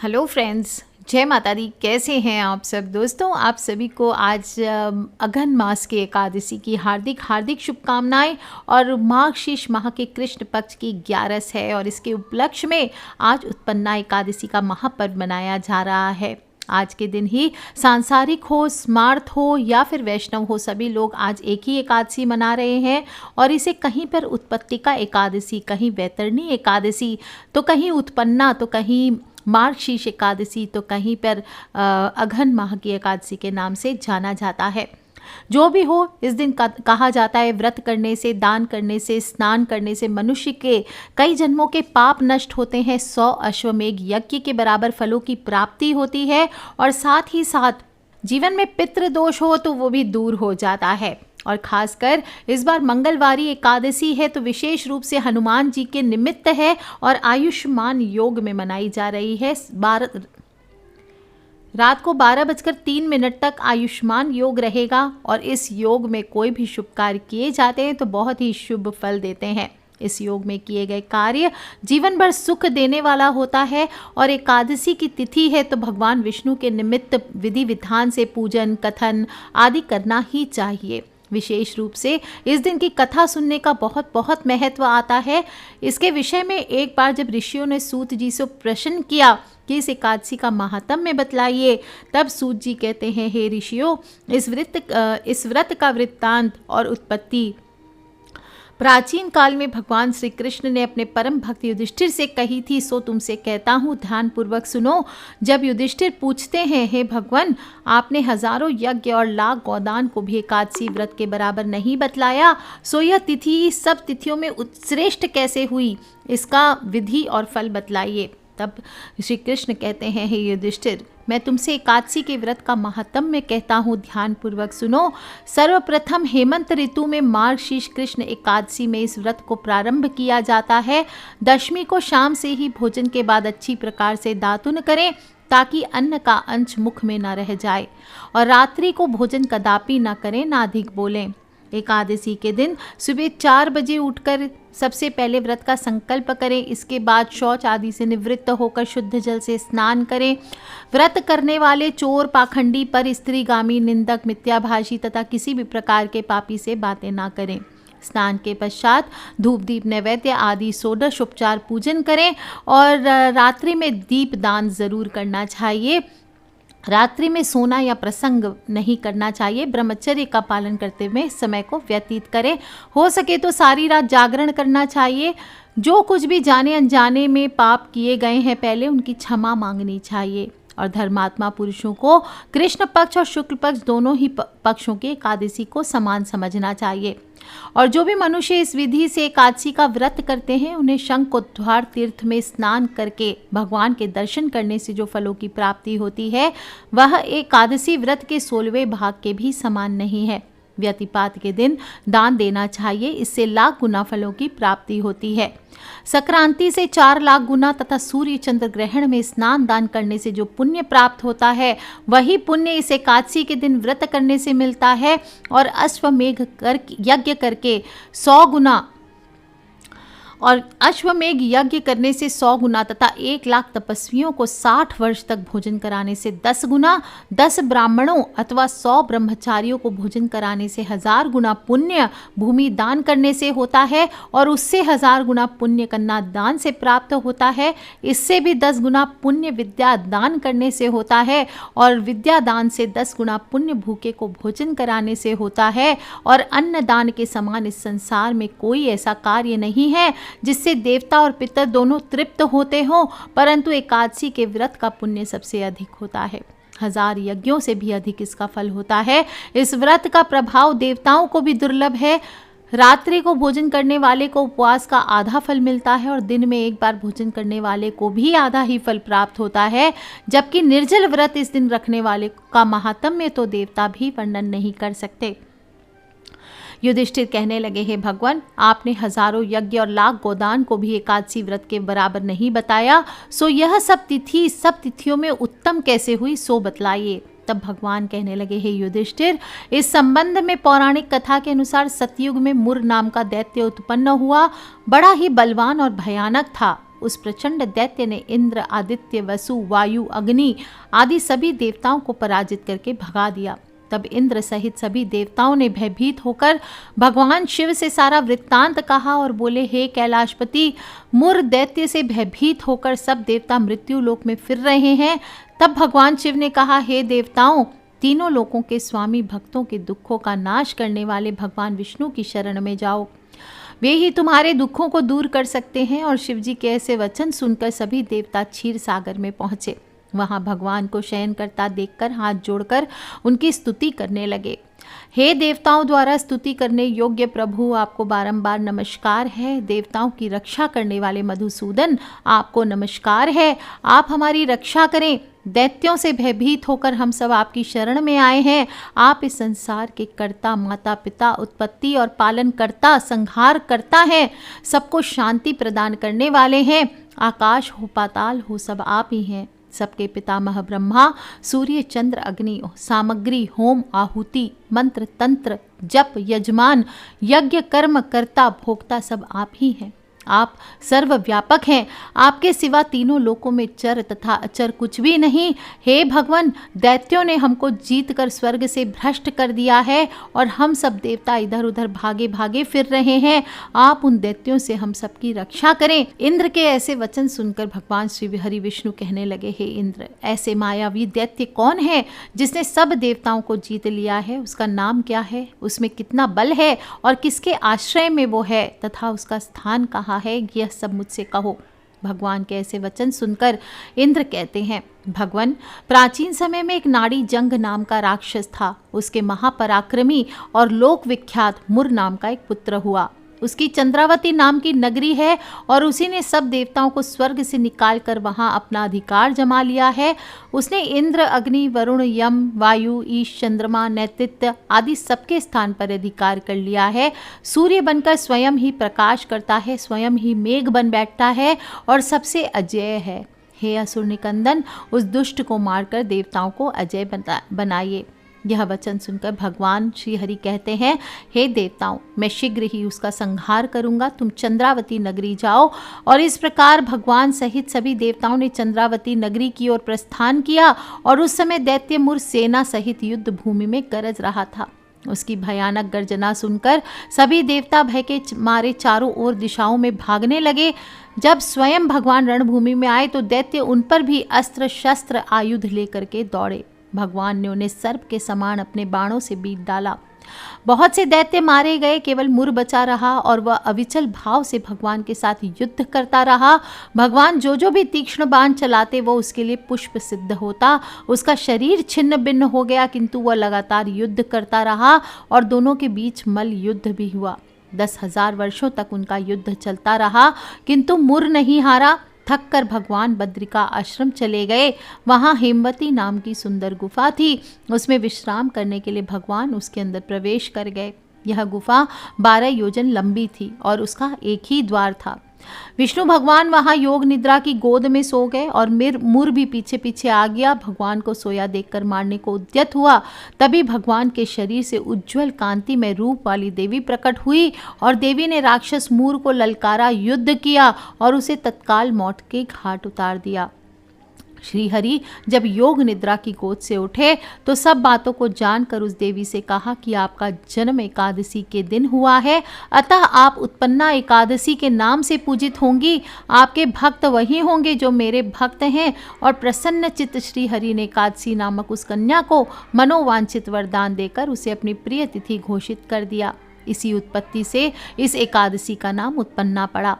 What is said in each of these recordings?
Hello friends, जय माता दी। कैसे हैं आप सब दोस्तों? आप सभी को आज अघन मास की एकादशी की हार्दिक हार्दिक शुभकामनाएं। और मार्गशीर्ष माह के कृष्ण पक्ष की 11 है और इसके उपलक्ष्य में आज उत्पन्ना एकादशी का महापर्व मनाया जा रहा है। आज के दिन ही सांसारिक हो, स्मार्त हो या फिर वैष्णव हो, सभी लोग आज एक ही एकादशी मना रहे हैं। और इसे कहीं पर उत्पत्तिका एकादशी, कहीं वैतरणी एकादशी, तो कहीं उत्पन्ना, तो कहीं मार्गशीर्ष एकादशी, तो कहीं पर अघन माह की एकादशी के नाम से जाना जाता है। जो भी हो, इस दिन कहा जाता है व्रत करने से, दान करने से, स्नान करने से मनुष्य के कई जन्मों के पाप नष्ट होते हैं। 100 अश्वमेघ यज्ञ के बराबर फलों की प्राप्ति होती है और साथ ही साथ जीवन में पितृ दोष हो तो वो भी दूर हो जाता है। और खासकर इस बार मंगलवारी एकादशी है तो विशेष रूप से हनुमान जी के निमित्त है और आयुष्मान योग में मनाई जा रही है। रात को 12:03 तक आयुष्मान योग रहेगा और इस योग में कोई भी शुभ कार्य किए जाते हैं तो बहुत ही शुभ फल देते हैं। इस योग में किए गए कार्य जीवन भर सुख देने वाला होता है। और एकादशी की तिथि है तो भगवान विष्णु के निमित्त विधि विधान से पूजन कथन आदि करना ही चाहिए। विशेष रूप से इस दिन की कथा सुनने का बहुत बहुत महत्व आता है। इसके विषय में एक बार जब ऋषियों ने सूत जी से प्रश्न किया कि इस एकादशी का महात्म्य बतलाइए, तब सूत जी कहते हैं, हे ऋषियों, इस व्रत का वृत्तांत और उत्पत्ति प्राचीन काल में भगवान श्री कृष्ण ने अपने परम भक्त युधिष्ठिर से कही थी, सो तुमसे कहता हूँ, ध्यान पूर्वक सुनो। जब युधिष्ठिर पूछते हैं, हे भगवान, आपने हजारों यज्ञ और लाख गौदान को भी एकादशी व्रत के बराबर नहीं बतलाया, सो यह तिथि सब तिथियों में उत्श्रेष्ठ कैसे हुई, इसका विधि और फल बतलाइए। तब श्री कृष्ण कहते हैं, हे युधिष्ठिर, मैं तुमसे एकादशी के व्रत का महात्म्य कहता हूँ, ध्यान पूर्वक सुनो। सर्वप्रथम हेमंत ऋतु में मार्गशीर्ष कृष्ण एकादशी में इस व्रत को प्रारंभ किया जाता है। दशमी को शाम से ही भोजन के बाद अच्छी प्रकार से दातुन करें ताकि अन्न का अंश मुख में न रह जाए, और रात्रि को भोजन कदापि न करें, न अधिक बोलें। एकादशी के दिन सुबह 4 बजे उठकर सबसे पहले व्रत का संकल्प करें। इसके बाद शौच आदि से निवृत्त होकर शुद्ध जल से स्नान करें। व्रत करने वाले चोर, पाखंडी, पर स्त्रीगामी, निंदक, मिथ्याभाषी तथा किसी भी प्रकार के पापी से बातें ना करें। स्नान के पश्चात धूप दीप नैवेद्य आदि षोडश उपचार पूजन करें और रात्रि में दीप दान जरूर करना चाहिए। रात्रि में सोना या प्रसंग नहीं करना चाहिए। ब्रह्मचर्य का पालन करते हुए समय को व्यतीत करें। हो सके तो सारी रात जागरण करना चाहिए। जो कुछ भी जाने अनजाने में पाप किए गए हैं पहले उनकी क्षमा मांगनी चाहिए। और धर्मात्मा पुरुषों को कृष्ण पक्ष और शुक्ल पक्ष दोनों ही पक्षों की एकादशी को समान समझना चाहिए। और जो भी मनुष्य इस विधि से एकादशी का व्रत करते हैं उन्हें शंखोद्धार तीर्थ में स्नान करके भगवान के दर्शन करने से जो फलों की प्राप्ति होती है वह एकादशी व्रत के 16वें भाग के भी समान नहीं है। व्यतिपात के दिन दान देना चाहिए, इससे लाख गुना फलों की प्राप्ति होती है। संक्रांति से 4 लाख गुना तथा सूर्य चंद्र ग्रहण में स्नान दान करने से जो पुण्य प्राप्त होता है वही पुण्य इस एकादशी के दिन व्रत करने से मिलता है। और अश्वमेघ यज्ञ करके 100 गुना और अश्वमेघ यज्ञ करने से 100 गुना तथा 1 लाख तपस्वियों को 60 वर्ष तक भोजन कराने से 10 गुना, 10 ब्राह्मणों अथवा 100 ब्रह्मचारियों को भोजन कराने से 1000 गुना पुण्य भूमि दान करने से होता है। और उससे 1000 गुना पुण्य कन्या दान से प्राप्त होता है। इससे भी 10 गुना पुण्य विद्या दान करने से होता है। और विद्या दान से 10 गुना पुण्य भूखे को भोजन कराने से होता है। और अन्न दान के समान इस संसार में कोई ऐसा कार्य नहीं है जिससे देवता और पितर दोनों तृप्त होते हों, परंतु एकादशी के व्रत का पुण्य सबसे अधिक होता है। 1000 यज्ञों से भी अधिक इसका फल होता है। इस व्रत का प्रभाव देवताओं को भी दुर्लभ है। रात्रि को भोजन करने वाले को उपवास का आधा फल मिलता है और दिन में एक बार भोजन करने वाले को भी आधा ही फल प्राप्त होता है। जबकि निर्जल व्रत इस दिन रखने वाले का महात्म्य तो देवता भी वर्णन नहीं कर सकते। युधिष्ठिर कहने लगे, हे भगवान, आपने हजारों यज्ञ और लाख गोदान को भी एकादशी व्रत के बराबर नहीं बताया, सो यह सब तिथियों में उत्तम कैसे हुई, सो बतलाइए। तब भगवान कहने लगे, हे युधिष्ठिर, इस संबंध में पौराणिक कथा के अनुसार सतयुग में मुर नाम का दैत्य उत्पन्न हुआ। बड़ा ही बलवान और भयानक था। उस प्रचंड दैत्य ने इंद्र, आदित्य, वसु, वायु, अग्नि आदि सभी देवताओं को पराजित करके भगा दिया। तब इंद्र सहित सभी देवताओं ने भयभीत होकर भगवान शिव से सारा वृत्तांत कहा और बोले, हे कैलाशपति, मुर दैत्य से भयभीत होकर सब देवता मृत्यु लोक में फिर रहे हैं। तब भगवान शिव ने कहा, हे देवताओं, तीनों लोकों के स्वामी, भक्तों के दुखों का नाश करने वाले भगवान विष्णु की शरण में जाओ, वे ही तुम्हारे दुखों को दूर कर सकते हैं। और शिव जी के ऐसे वचन सुनकर सभी देवता क्षीर सागर में पहुंचे। वहां भगवान को शयन करता देखकर हाथ जोड़कर उनकी स्तुति करने लगे। हे देवताओं द्वारा स्तुति करने योग्य प्रभु, आपको बारंबार नमस्कार है। देवताओं की रक्षा करने वाले मधुसूदन, आपको नमस्कार है। आप हमारी रक्षा करें। दैत्यों से भयभीत होकर हम सब आपकी शरण में आए हैं। आप इस संसार के कर्ता, माता पिता, उत्पत्ति और पालन करता, संहार करता है, सबको शांति प्रदान करने वाले हैं। आकाश हो, पाताल हो, सब आप ही हैं। सबके पितामह ब्रह्मा, सूर्य, चंद्र, अग्नि, सामग्री, होम, आहुति, मंत्र, तंत्र, जप, यजमान, यज्ञ, कर्म, कर्ता, भोक्ता सब आप ही हैं। आप सर्वव्यापक हैं। आपके सिवा तीनों लोकों में चर तथा अचर कुछ भी नहीं। हे भगवान, दैत्यों ने हमको जीतकर स्वर्ग से भ्रष्ट कर दिया है और हम सब देवता इधर उधर भागे भागे फिर रहे हैं। आप उन दैत्यों से हम सबकी रक्षा करें। इंद्र के ऐसे वचन सुनकर भगवान श्री हरि विष्णु कहने लगे, हे इंद्र, ऐसे मायावी दैत्य कौन है जिसने सब देवताओं को जीत लिया है? उसका नाम क्या है? उसमें कितना बल है और किसके आश्रय में वो है तथा उसका स्थान कहाँ है? यह सब मुझसे कहो। भगवान के ऐसे वचन सुनकर इंद्र कहते हैं, भगवान, प्राचीन समय में एक नाड़ी जंग नाम का राक्षस था। उसके महापराक्रमी और लोक विख्यात मुर नाम का एक पुत्र हुआ। उसकी चंद्रावती नाम की नगरी है और उसी ने सब देवताओं को स्वर्ग से निकालकर वहां अपना अधिकार जमा लिया है। उसने इंद्र, अग्नि, वरुण, यम, वायु, ईश, चंद्रमा, नैतित्य आदि सबके स्थान पर अधिकार कर लिया है। सूर्य बनकर स्वयं ही प्रकाश करता है, स्वयं ही मेघ बन बैठता है और सबसे अजेय है। हे असुर निकंदन, उस दुष्ट को मारकर देवताओं को अजय बनाइए। यह वचन सुनकर भगवान श्री हरि कहते हैं, हे देवताओं, मैं शीघ्र ही उसका संहार करूंगा। तुम चंद्रावती नगरी जाओ। और इस प्रकार भगवान सहित सभी देवताओं ने चंद्रावती नगरी की ओर प्रस्थान किया और उस समय दैत्य मुर सेना सहित युद्ध भूमि में गरज रहा था। उसकी भयानक गर्जना सुनकर सभी देवता भय के मारे चारों ओर दिशाओं में भागने लगे। जब स्वयं भगवान रणभूमि में आए तो दैत्य उन पर भी अस्त्र शस्त्र आयुध लेकर के दौड़े। भगवान ने उन्हें सर्प के समान अपने बाणों से बीत डाला। बहुत से दैत्य मारे गए, केवल मुर बचा रहा और वह अविचल भाव से भगवान के साथ युद्ध करता रहा। भगवान जो भी तीक्ष्ण बाण चलाते वो उसके लिए पुष्प सिद्ध होता। उसका शरीर छिन्न भिन्न हो गया, किंतु वह लगातार युद्ध करता रहा और दोनों के बीच मल युद्ध भी हुआ। 10,000 वर्षों तक उनका युद्ध चलता रहा, किंतु मुर नहीं हारा। थक कर भगवान बद्रिका आश्रम चले गए। वहाँ हेमवती नाम की सुंदर गुफा थी। उसमें विश्राम करने के लिए भगवान उसके अंदर प्रवेश कर गए। यह गुफा 12 योजन लंबी थी और उसका एक ही द्वार था। विष्णु भगवान वहां योग निद्रा की गोद में सो गए और मुर भी पीछे पीछे आ गया। भगवान को सोया देखकर मारने को उद्यत हुआ। तभी भगवान के शरीर से उज्जवल कांति में रूप वाली देवी प्रकट हुई और देवी ने राक्षस मुर को ललकारा, युद्ध किया और उसे तत्काल मौत के घाट उतार दिया। श्री हरि जब योग निद्रा की गोद से उठे तो सब बातों को जानकर उस देवी से कहा कि आपका जन्म एकादशी के दिन हुआ है, अतः आप उत्पन्ना एकादशी के नाम से पूजित होंगी। आपके भक्त वही होंगे जो मेरे भक्त हैं। और प्रसन्न चित्त श्री हरि ने एकादशी नामक उस कन्या को मनोवांछित वरदान देकर उसे अपनी प्रिय तिथि घोषित कर दिया। इसी उत्पत्ति से इस एकादशी का नाम उत्पन्ना पड़ा।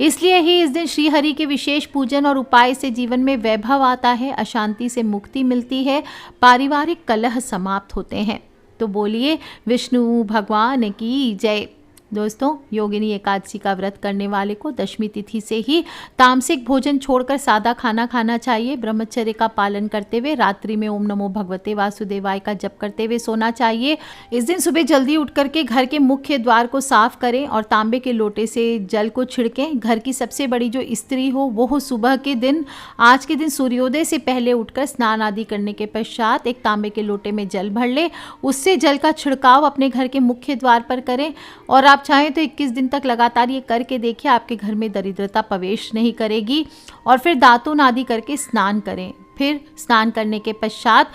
इसलिए ही इस दिन श्री हरि के विशेष पूजन और उपाय से जीवन में वैभव आता है, अशांति से मुक्ति मिलती है, पारिवारिक कलह समाप्त होते हैं। तो बोलिए विष्णु भगवान की जय। दोस्तों, योगिनी एकादशी का व्रत करने वाले को दशमी तिथि से ही तामसिक भोजन छोड़कर सादा खाना खाना चाहिए। ब्रह्मचर्य का पालन करते हुए रात्रि में ओम नमो भगवते वासुदेवाय का जप करते हुए सोना चाहिए। इस दिन सुबह जल्दी उठ करके घर के मुख्य द्वार को साफ करें और तांबे के लोटे से जल को छिड़कें। घर की सबसे बड़ी जो स्त्री हो वो हो सुबह के दिन, आज के दिन सूर्योदय से पहले उठकर स्नान आदि करने के पश्चात एक तांबे के लोटे में जल भर ले। उससे जल का छिड़काव अपने घर के मुख्य द्वार पर करें और आप चाहें तो 21 दिन तक लगातार ये करके देखिए, आपके घर में दरिद्रता प्रवेश नहीं करेगी। और फिर दातून आदि करके स्नान करें। फिर स्नान करने के पश्चात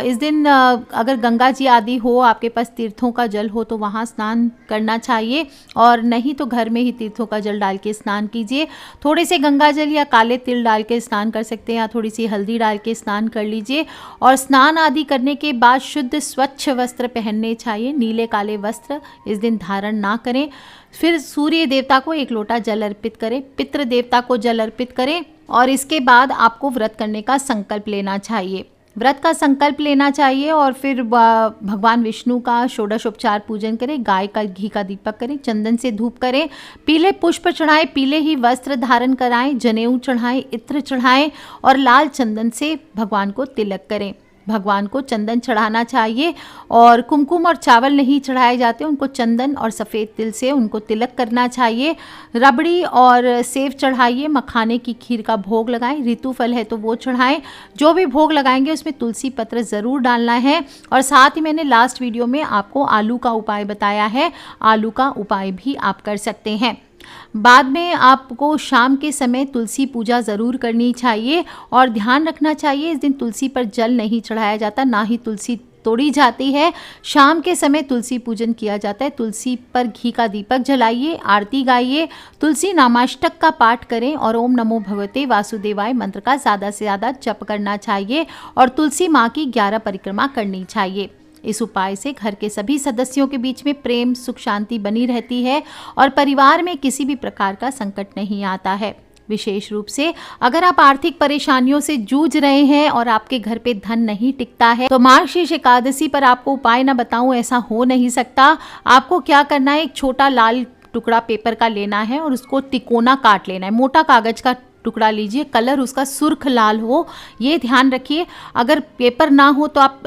इस दिन अगर गंगा जी आदि हो, आपके पास तीर्थों का जल हो तो वहाँ स्नान करना चाहिए, और नहीं तो घर में ही तीर्थों का जल डाल के स्नान कीजिए। थोड़े से गंगा जल या काले तिल डाल के स्नान कर सकते हैं, या थोड़ी सी हल्दी डाल के स्नान कर लीजिए। और स्नान आदि करने के बाद शुद्ध स्वच्छ वस्त्र पहनने चाहिए, नीले काले वस्त्र इस दिन धारण ना करें। फिर सूर्य देवता को 1 लोटा जल अर्पित करें, पितृ देवता को जल अर्पित करें, और इसके बाद आपको व्रत करने का संकल्प लेना चाहिए। व्रत का संकल्प लेना चाहिए और फिर भगवान विष्णु का षोडशोपचार पूजन करें, गाय का घी का दीपक करें, चंदन से धूप करें, पीले पुष्प चढ़ाएं, पीले ही वस्त्र धारण कराएं, जनेऊ चढ़ाएं, इत्र चढ़ाएं और लाल चंदन से भगवान को तिलक करें। भगवान को चंदन चढ़ाना चाहिए, और कुमकुम और चावल नहीं चढ़ाए जाते, उनको चंदन और सफ़ेद तिल से उनको तिलक करना चाहिए। रबड़ी और सेव चढ़ाइए, मखाने की खीर का भोग लगाएं, ऋतु फल है तो वो चढ़ाएं। जो भी भोग लगाएंगे उसमें तुलसी पत्र ज़रूर डालना है। और साथ ही मैंने लास्ट वीडियो में आपको आलू का उपाय बताया है, आलू का उपाय भी आप कर सकते हैं। बाद में आपको शाम के समय तुलसी पूजा ज़रूर करनी चाहिए, और ध्यान रखना चाहिए इस दिन तुलसी पर जल नहीं चढ़ाया जाता, ना ही तुलसी तोड़ी जाती है। शाम के समय तुलसी पूजन किया जाता है। तुलसी पर घी का दीपक जलाइए, आरती गाइए, तुलसी नामाष्टक का पाठ करें, और ओम नमो भगवते वासुदेवाय मंत्र का ज़्यादा से ज़्यादा जप करना चाहिए, और तुलसी माँ की 11 परिक्रमा करनी चाहिए। इस उपाय से घर के सभी सदस्यों के बीच में प्रेम सुख शांति बनी रहती है, और परिवार में किसी भी प्रकार का संकट नहीं आता है। विशेष रूप से अगर आप आर्थिक परेशानियों से जूझ रहे हैं और आपके घर पे धन नहीं टिकता है, तो मार्गशीर्ष एकादशी पर आपको उपाय ना बताऊं ऐसा हो नहीं सकता। आपको क्या करना है, एक छोटा लाल टुकड़ा पेपर का लेना है और उसको तिकोना काट लेना है। मोटा कागज का टुकड़ा लीजिए, कलर उसका सुर्ख लाल हो, ये ध्यान रखिए। अगर पेपर ना हो तो आप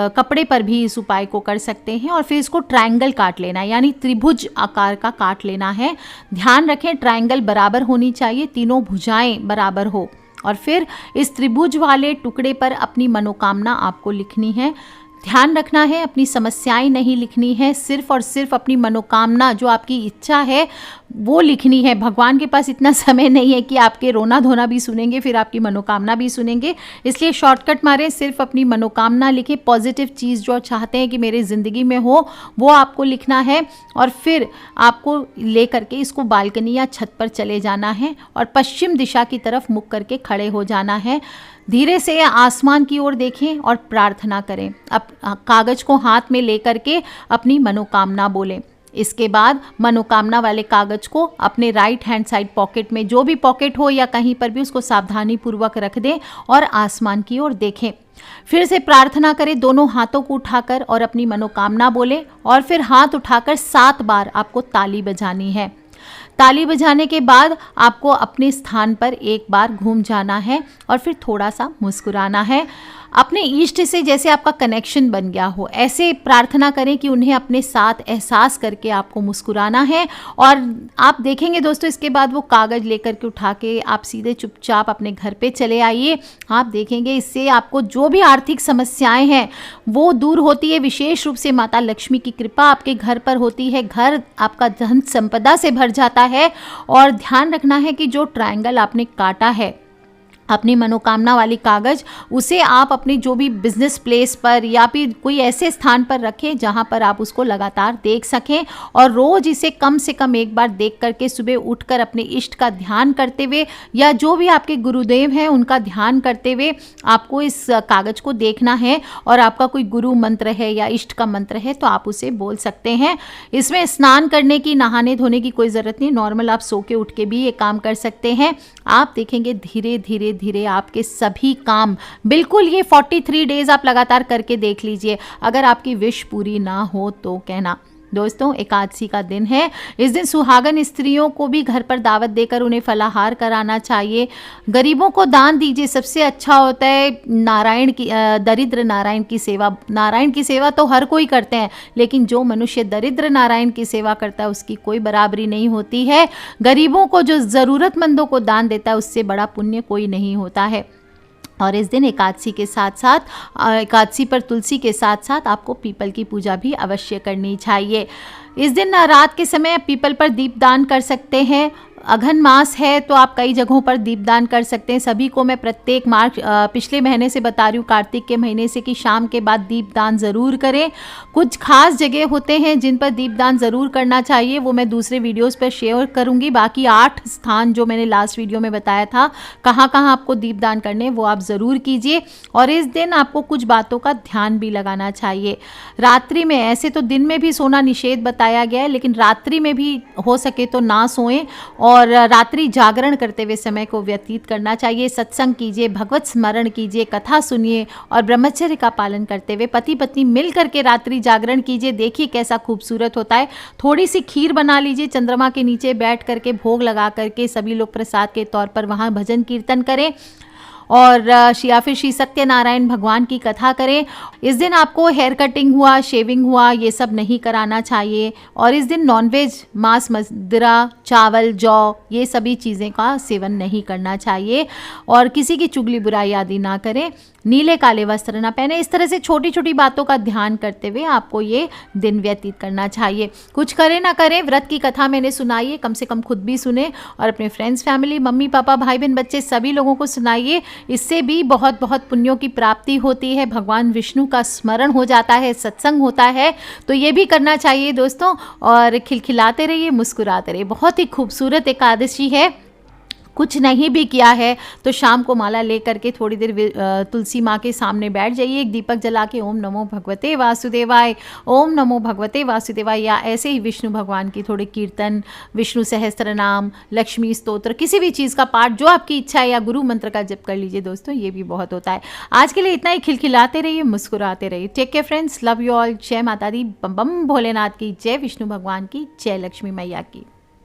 कपड़े पर भी इस उपाय को कर सकते हैं। और फिर इसको ट्रायंगल काट लेना है, यानी त्रिभुज आकार का काट लेना है। ध्यान रखें ट्रायंगल बराबर होनी चाहिए, तीनों भुजाएं बराबर हो। और फिर इस त्रिभुज वाले टुकड़े पर अपनी मनोकामना आपको लिखनी है। ध्यान रखना है अपनी समस्याएं नहीं लिखनी है, सिर्फ और सिर्फ अपनी मनोकामना जो आपकी इच्छा है वो लिखनी है। भगवान के पास इतना समय नहीं है कि आपके रोना धोना भी सुनेंगे, फिर आपकी मनोकामना भी सुनेंगे। इसलिए शॉर्टकट मारें, सिर्फ अपनी मनोकामना लिखें। पॉजिटिव चीज़ जो चाहते हैं कि मेरे ज़िंदगी में हो वो आपको लिखना है, और फिर आपको ले करके इसको बालकनी या छत पर चले जाना है और पश्चिम दिशा की तरफ मुख करके खड़े हो जाना है। धीरे से आसमान की ओर देखें और प्रार्थना करें। अब कागज को हाथ में लेकर के अपनी मनोकामना बोलें। इसके बाद मनोकामना वाले कागज को अपने राइट हैंड साइड पॉकेट में, जो भी पॉकेट हो या कहीं पर भी, उसको सावधानी पूर्वक रख दें और आसमान की ओर देखें। फिर से प्रार्थना करें, दोनों हाथों को उठाकर और अपनी मनोकामना बोलें, और फिर हाथ उठाकर 7 बार आपको ताली बजानी है। ताली बजाने के बाद आपको अपने स्थान पर एक बार घूम जाना है और फिर थोड़ा सा मुस्कुराना है। अपने इष्ट से जैसे आपका कनेक्शन बन गया हो, ऐसे प्रार्थना करें कि उन्हें अपने साथ एहसास करके आपको मुस्कुराना है। और आप देखेंगे दोस्तों, इसके बाद वो कागज़ लेकर के उठा के आप सीधे चुपचाप अपने घर पे चले आइए। आप देखेंगे इससे आपको जो भी आर्थिक समस्याएं हैं वो दूर होती है। विशेष रूप से माता लक्ष्मी की कृपा आपके घर पर होती है, घर आपका धन संपदा से भर जाता है। और ध्यान रखना है कि जो ट्रायंगल आपने काटा है, अपनी मनोकामना वाली कागज़, उसे आप अपने जो भी बिजनेस प्लेस पर या फिर कोई ऐसे स्थान पर रखें जहां पर आप उसको लगातार देख सकें, और रोज़ इसे कम से कम एक बार देख करके सुबह उठकर अपने इष्ट का ध्यान करते हुए या जो भी आपके गुरुदेव हैं उनका ध्यान करते हुए आपको इस कागज़ को देखना है। और आपका कोई गुरु मंत्र है या इष्ट का मंत्र है तो आप उसे बोल सकते हैं। इसमें स्नान करने की, नहाने धोने की कोई ज़रूरत नहीं, नॉर्मल आप सो के उठ के भी ये काम कर सकते हैं। आप देखेंगे धीरे धीरे धीरे आपके सभी काम, बिल्कुल ये 43 डेज आप लगातार करके देख लीजिए। अगर आपकी विश पूरी ना हो तो कहना। दोस्तों, एकादशी का दिन है। इस दिन सुहागन स्त्रियों को भी घर पर दावत देकर उन्हें फलाहार कराना चाहिए। गरीबों को दान दीजिए, सबसे अच्छा होता है नारायण की, दरिद्र नारायण की सेवा। नारायण की सेवा तो हर कोई करते हैं, लेकिन जो मनुष्य दरिद्र नारायण की सेवा करता है उसकी कोई बराबरी नहीं होती है। गरीबों को, जो ज़रूरतमंदों को दान देता है, उससे बड़ा पुण्य कोई नहीं होता है। और इस दिन एकादशी के साथ साथ एकादशी पर तुलसी के साथ साथ आपको पीपल की पूजा भी अवश्य करनी चाहिए। इस दिन रात के समय पीपल पर दीपदान कर सकते हैं। अघन मास है तो आप कई जगहों पर दीपदान कर सकते हैं। सभी को मैं प्रत्येक पिछले महीने से बता रही हूँ, कार्तिक के महीने से, कि शाम के बाद दीपदान ज़रूर करें। कुछ खास जगह होते हैं जिन पर दीपदान ज़रूर करना चाहिए, वो मैं दूसरे वीडियोस पर शेयर करूँगी। बाकी 8 स्थान जो मैंने लास्ट वीडियो में बताया था कहाँ कहाँ आपको दीपदान करने, वो आप ज़रूर कीजिए। और इस दिन आपको कुछ बातों का ध्यान भी लगाना चाहिए। रात्रि में, ऐसे तो दिन में भी सोना निषेध बताया गया है, लेकिन रात्रि में भी हो सके तो ना सोएं और रात्रि जागरण करते हुए समय को व्यतीत करना चाहिए। सत्संग कीजिए, भगवत स्मरण कीजिए, कथा सुनिए और ब्रह्मचर्य का पालन करते हुए पति पत्नी मिल करके रात्रि जागरण कीजिए। देखिए कैसा खूबसूरत होता है। थोड़ी सी खीर बना लीजिए, चंद्रमा के नीचे बैठ करके भोग लगा करके सभी लोग प्रसाद के तौर पर वहाँ भजन कीर्तन करें और या फिर श्री सत्यनारायण भगवान की कथा करें। इस दिन आपको हेयर कटिंग हुआ, शेविंग हुआ, ये सब नहीं कराना चाहिए। और इस दिन नॉनवेज, मांस, मदिरा, चावल, जौ, ये सभी चीज़ें का सेवन नहीं करना चाहिए और किसी की चुगली बुराई आदि ना करें। नीले काले वस्त्र ना पहने। इस तरह से छोटी छोटी बातों का ध्यान करते हुए आपको ये दिन व्यतीत करना चाहिए। कुछ करें ना करें, व्रत की कथा मैंने सुनाई है, कम से कम खुद भी सुने और अपने फ्रेंड्स, फैमिली, मम्मी पापा, भाई बहन, बच्चे सभी लोगों को सुनाइए। इससे भी बहुत बहुत पुण्यों की प्राप्ति होती है। भगवान विष्णु का स्मरण हो जाता है, सत्संग होता है। तो ये भी करना चाहिए दोस्तों। और खिलखिलाते रहिए, मुस्कुराते रहिए। बहुत ही खूबसूरत एकादशी है। कुछ नहीं भी किया है तो शाम को माला ले करके थोड़ी देर तुलसी माँ के सामने बैठ जाइए, एक दीपक जला के ओम नमो भगवते वासुदेवाय, ओम नमो भगवते वासुदेवाय, या ऐसे ही विष्णु भगवान की थोड़ी कीर्तन, विष्णु सहस्त्र नाम, लक्ष्मी स्तोत्र, किसी भी चीज़ का पाठ जो आपकी इच्छा है, या गुरु मंत्र का जप कर लीजिए दोस्तों, ये भी बहुत होता है। आज के लिए इतना ही। खिलखिलाते रहिए, मुस्कुराते रहिए। Take care friends, love you all. जय माता दी, बम बम भोलेनाथ की जय, विष्णु भगवान की जय, लक्ष्मी मैया की।